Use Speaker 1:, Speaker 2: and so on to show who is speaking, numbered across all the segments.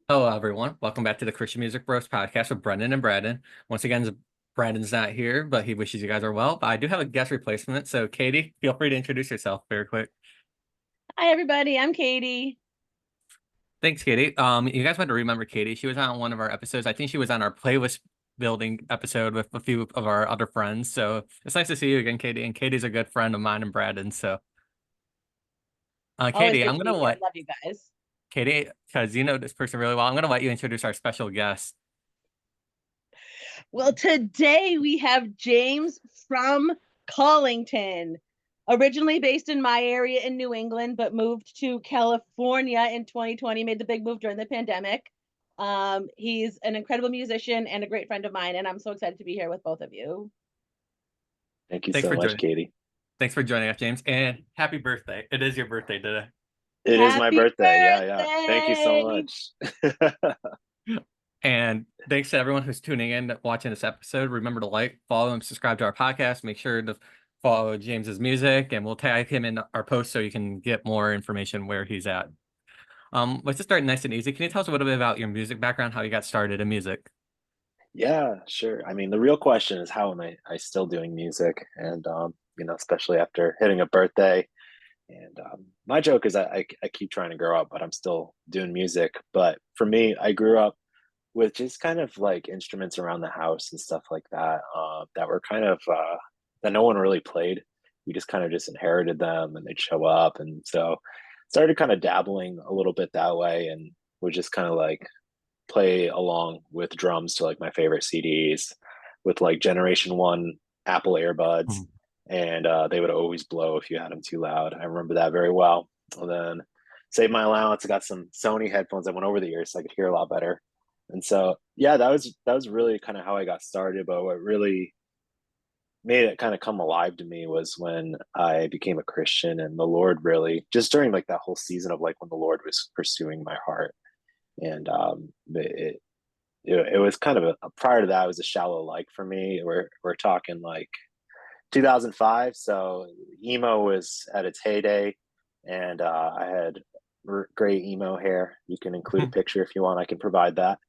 Speaker 1: Hello, everyone. Welcome back to the Christian Music Bros podcast with Brendan and Braden. Once again, Brandon's not here, but he wishes you guys are well. But I do have a guest replacement. So, Katie, feel free to introduce yourself very quick.
Speaker 2: Hi, everybody. I'm Katie.
Speaker 1: Thanks, Katie. You guys might remember Katie. She was on one of our episodes. I think she was on our playlist building episode with a few of our other friends. So it's nice to see you again, Katie. And Katie's a good friend of mine and Braden. So,
Speaker 2: Always
Speaker 1: Katie,
Speaker 2: good
Speaker 1: I'm
Speaker 2: to
Speaker 1: gonna
Speaker 2: be here.
Speaker 1: let
Speaker 2: Love you guys.
Speaker 1: Katie, because you know this person really well. I'm gonna let you introduce our special guest.
Speaker 2: Well, today we have James from Collington, originally based in my area in New England, but moved to California in 2020, made the big move during the pandemic. He's an incredible musician and a great friend of mine, and I'm so excited to be here with both of you.
Speaker 3: Thank you
Speaker 1: Thanks
Speaker 3: so
Speaker 1: for
Speaker 3: much,
Speaker 1: joining.
Speaker 3: Katie.
Speaker 1: Thanks for joining us, James, and happy birthday. It is your birthday today.
Speaker 3: It is my
Speaker 2: Happy
Speaker 3: birthday. Yeah, yeah. Thank you so
Speaker 2: birthday!
Speaker 3: much.
Speaker 1: And thanks to everyone who's tuning in, watching this episode. Remember to like, follow, and subscribe to our podcast. Make sure to follow James's music, and we'll tag him in our post so you can get more information where he's at. Let's just start nice and easy. Can you tell us a little bit about your music background, how you got started in music?
Speaker 3: Yeah, sure. I mean, the real question is how am I still doing music? And especially after hitting a birthday. And my joke is I keep trying to grow up, but I'm still doing music. But for me, I grew up with just kind of like instruments around the house and stuff like that that were kind of that no one really played. We just kind of just inherited them and they'd show up. And so started kind of dabbling a little bit that way and would just kind of like play along with drums to like my favorite CDs with like Generation One Apple earbuds,
Speaker 1: Mhm.
Speaker 3: and they would always blow if you had them too loud. I remember that very well. And then saved my allowance. I got some Sony headphones that went over the ears so I could hear a lot better. And so yeah, that was really kind of how I got started. But what really made it kind of come alive to me was when I became a Christian and the Lord really just during like that whole season of like when the Lord was pursuing my heart and it was kind of prior to that it was a shallow like for me. We're talking like 2005, so emo was at its heyday, and I had great emo hair. You can include a picture if you want. I can provide that,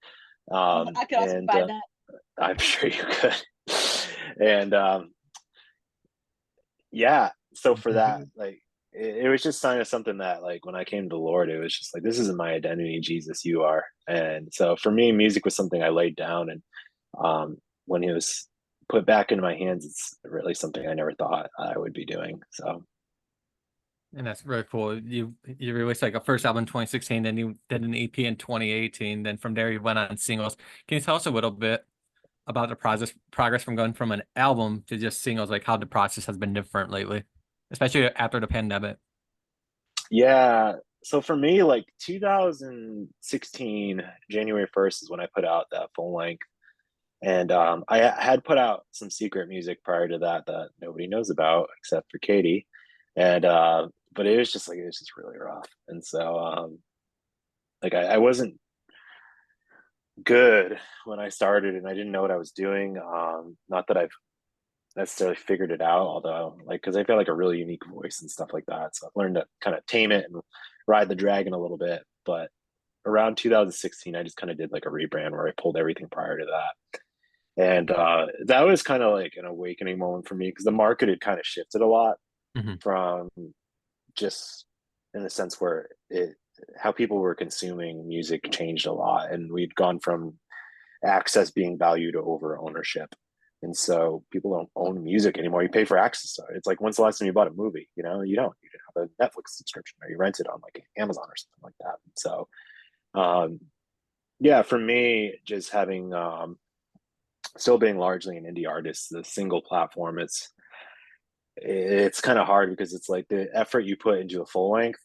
Speaker 2: I could also
Speaker 3: and
Speaker 2: provide that.
Speaker 3: I'm sure you could. And yeah, so for that, like it was just sign of something that like when I came to the Lord, it was just like this isn't my identity, Jesus, you are. And so for me, music was something I laid down, and when it was put back into my hands, it's really something I never thought I would be doing. So
Speaker 1: And that's really cool. You released like a first album in 2016, then you did an EP in 2018. Then from there you went on singles. Can you tell us a little bit about the progress from going from an album to just singles, like how the process has been different lately, especially after the pandemic?
Speaker 3: yeah, so for me, like 2016, January 1st is when I put out that full length. And I had put out some secret music prior to that that nobody knows about except for Katie. And but it was just really rough. And so like I wasn't good when I started and I didn't know what I was doing. Not that I've necessarily figured it out, although like because I feel like a really unique voice and stuff like that. So I've learned to kind of tame it and ride the dragon a little bit. But around 2016, I just kind of did like a rebrand where I pulled everything prior to that. And that was kind of like an awakening moment for me because the market had kind of shifted a lot
Speaker 1: Hmm.
Speaker 3: from just in the sense where it how people were consuming music changed a lot, and we'd gone from access being valued over ownership. And so people don't own music anymore. You pay for access. So it's like, when's the last time you bought a movie? You know, you don't. You have a Netflix subscription or you rent it on like Amazon or something like that. So, um, yeah, for me, just having still being largely an indie artist, the single platform, it's kind of hard because it's like the effort you put into a full length.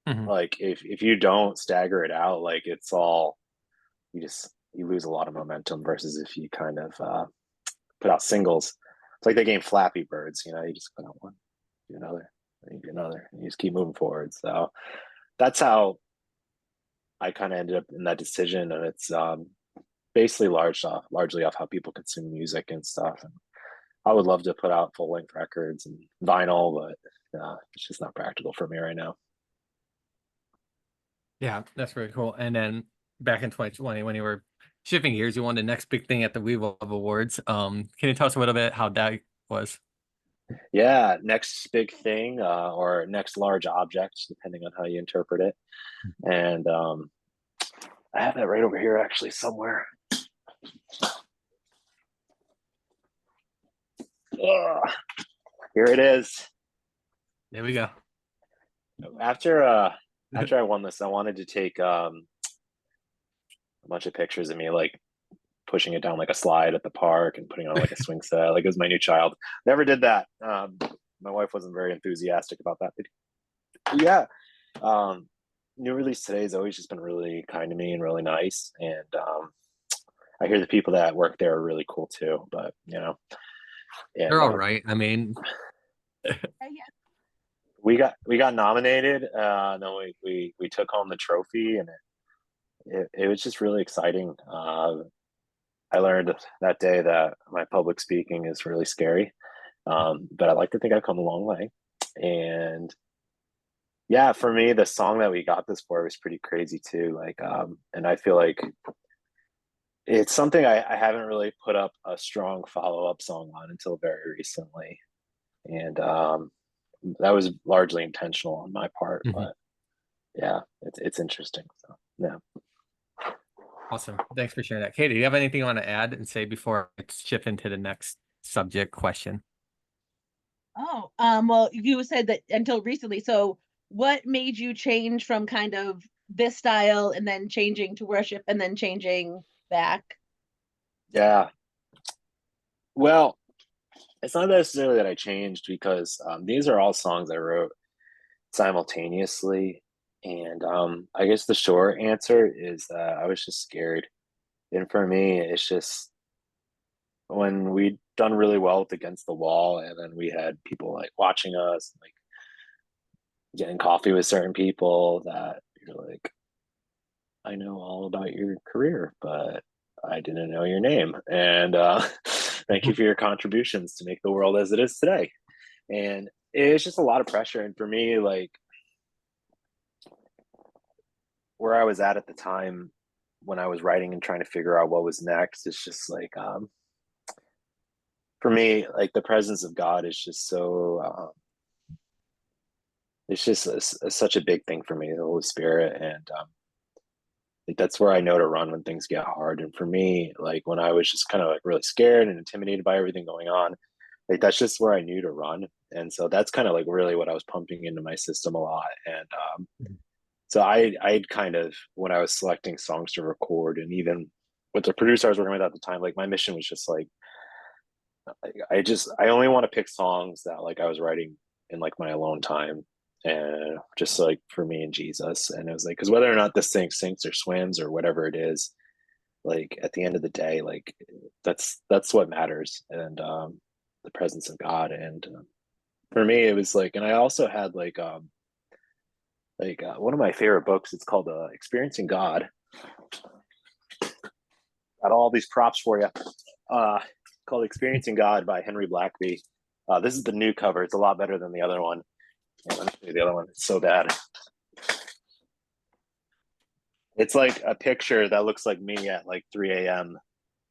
Speaker 1: Hmm.
Speaker 3: Like if you don't stagger it out, like it's all you lose a lot of momentum versus if you kind of put out singles. It's like the game Flappy Birds, you know, you just put out one, do another, and you do another, and you just keep moving forward. So that's how I kind of ended up in that decision, and it's basically largely off how people consume music and stuff. And I would love to put out full length records and vinyl, but it's just not practical for me right now.
Speaker 1: Yeah, that's really cool. And then back in 2020 when you were shifting gears, you won the next big thing at the We Love Awards. Can you tell us a little bit how that was?
Speaker 3: Yeah, next big thing, or next large object, depending on how you interpret it. And I have that right over here actually somewhere. Ugh, here it is.
Speaker 1: There we go.
Speaker 3: After I won this, I wanted to take a bunch of pictures of me like pushing it down like a slide at the park and putting on like a swing set, like it was my new child. Never did that. My wife wasn't very enthusiastic about that. But yeah, new release today has always just been really kind to me and really nice. And I hear the people that work there are really cool too. But you know, and
Speaker 1: They're all right. I mean,
Speaker 2: Yeah.
Speaker 3: we got nominated. Then we took home the trophy, and it was just really exciting. I learned that day that my public speaking is really scary, but I like to think I've come a long way. And yeah, for me, the song that we got this for was pretty crazy too. Like, and I feel like it's something I haven't really put up a strong follow up song on until very recently, and that was largely intentional on my part.
Speaker 1: mhm.
Speaker 3: But yeah, it's interesting. So yeah.
Speaker 1: Awesome. Thanks for sharing that. Katie, do you have anything you want to add and say before I shift into the next subject question?
Speaker 2: Oh, well, you said that until recently. So what made you change from kind of this style and then changing to worship and then changing back?
Speaker 3: Yeah. Well, it's not necessarily that I changed because these are all songs I wrote simultaneously. And I guess the short answer is that I was just scared. And for me, it's just when we'd done really well with Against the Wall, and then we had people like watching us, like getting coffee with certain people that you're like, I know all about your career, but I didn't know your name. And thank you for your contributions to make the world as it is today. And it's just a lot of pressure. And for me, like where I was at the time when I was writing and trying to figure out what was next, it's just like for me, like the presence of God is just so it's just such a big thing for me, the Holy Spirit. And like that's where I know to run when things get hard. And for me, like when I was just kind of like really scared and intimidated by everything going on, like that's just where I knew to run. And so that's kind of like really what I was pumping into my system a lot. And so I'd kind of, when I was selecting songs to record, and even with the producer I was working with at the time, like my mission was just like I only want to pick songs that like I was writing in like my alone time, and just like for me and Jesus. And it was like, because whether or not this thing sinks or swims or whatever it is, like at the end of the day, like that's what matters. And the presence of God. And for me it was like, and I also had one of my favorite books, it's called Experiencing God. Got all these props for you. Called Experiencing God by Henry Blackaby. This is the new cover. It's a lot better than the other one. Yeah, let me show you the other one. It's so bad. It's like a picture that looks like me at like 3 a.m.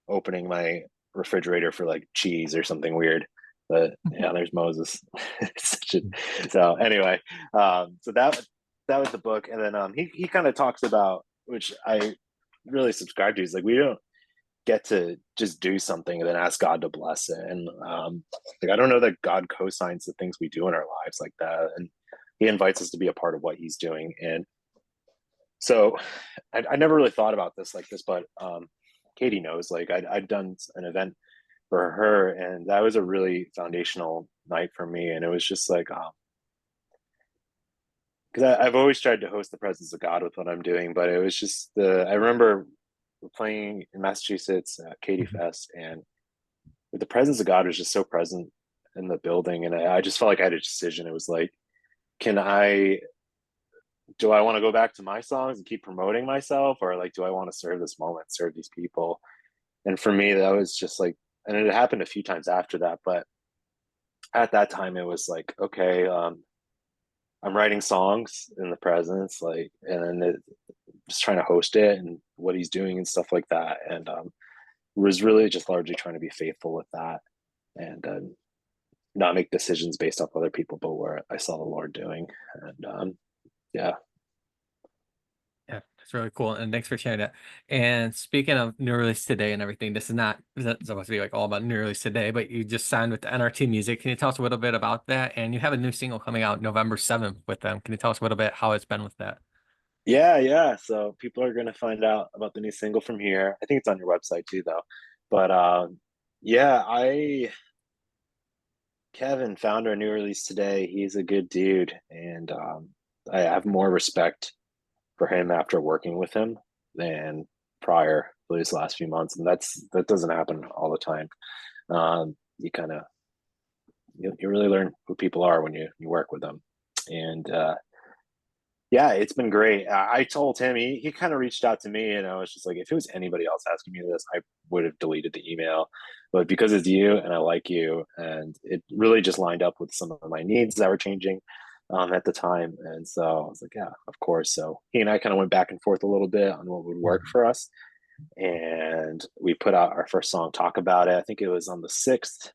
Speaker 3: opening my refrigerator for like cheese or something weird. But yeah, there's Moses. So anyway, so that was the book. And then he kind of talks about, which I really subscribe to, is like we don't get to just do something and then ask God to bless it. And like I don't know that God co-signs the things we do in our lives like that. And he invites us to be a part of what he's doing. And so I never really thought about this like this, but Katie knows, like I'd done an event for her, and that was a really foundational night for me. And it was just like because I've always tried to host the presence of God with what I'm doing, but it was just I remember playing in Massachusetts at Katie Fest, and the presence of God was just so present in the building, and I just felt like I had a decision. It was like, do I want to go back to my songs and keep promoting myself, or like do I want to serve this moment, serve these people? And for me, that was just like, and it happened a few times after that, but at that time it was like, okay, I'm writing songs in the presence, like, and then just trying to host it and what he's doing and stuff like that. And was really just largely trying to be faithful with that and not make decisions based off other people, but where I saw the Lord doing. And yeah.
Speaker 1: Yeah, that's really cool. And thanks for sharing that. And speaking of new release today and everything, this is not supposed to be like all about new release today, but you just signed with the NRT Music. Can you tell us a little bit about that? And you have a new single coming out November 7th with them. Can you tell us a little bit how it's been with that?
Speaker 3: Yeah. So people are going to find out about the new single from here. I think it's on your website too, though. But yeah, Kevin found our new release today. He's a good dude, and I have more respect for him after working with him than prior for these last few months, and that doesn't happen all the time. You kind of you really learn who people are when you work with them, and yeah, it's been great. I told him he kind of reached out to me, and I was just like, if it was anybody else asking me this, I would have deleted the email. But because it's you and I like you, and it really just lined up with some of my needs that were changing at the time, and so I was like, yeah, of course. So he and I kind of went back and forth a little bit on what would work for us, and we put out our first song, "Talk About It." I think it was on the 6th,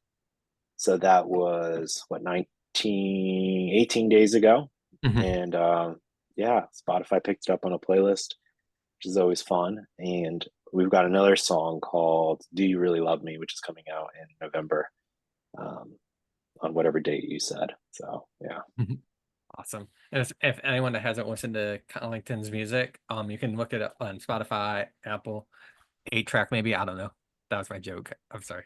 Speaker 3: so that was what 18 days ago,
Speaker 1: Mhm.
Speaker 3: and yeah, Spotify picked it up on a playlist, which is always fun. And we've got another song called "Do You Really Love Me," which is coming out in November, on whatever date you said. So yeah.
Speaker 1: Mhm. Awesome. And if anyone that hasn't listened to Collington's music, you can look it up on Spotify, Apple, 8-track maybe. I don't know. That was my joke. I'm sorry.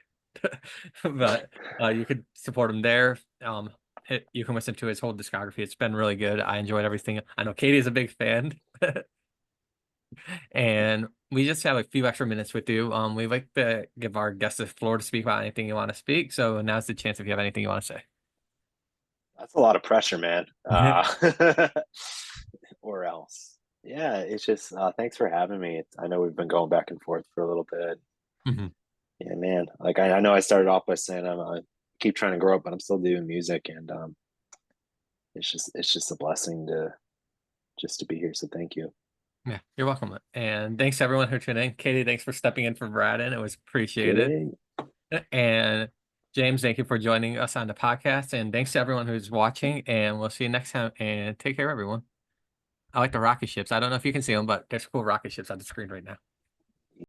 Speaker 1: But you could support him there. You can listen to his whole discography. It's been really good. I enjoyed everything. I know Katie is a big fan. And we just have a few extra minutes with you. We like to give our guests the floor to speak about anything you want to speak. So now's the chance if you have anything you want to say.
Speaker 3: That's a lot of pressure, man.
Speaker 1: Yeah.
Speaker 3: Or else. Yeah, it's just thanks for having me. I know we've been going back and forth for a little bit.
Speaker 1: Mhm.
Speaker 3: Yeah, man. Like I know I started off by saying I keep trying to grow up, but I'm still doing music, and it's just a blessing to be here. So thank you.
Speaker 1: Yeah, you're welcome. And thanks to everyone who tuned in. Katie, thanks for stepping in for Braden. It was appreciated.
Speaker 3: Yay.
Speaker 1: And James, thank you for joining us on the podcast. And thanks to everyone who's watching. And we'll see you next time. And take care, everyone. I like the rocket ships. I don't know if you can see them, but there's cool rocket ships on the screen right now.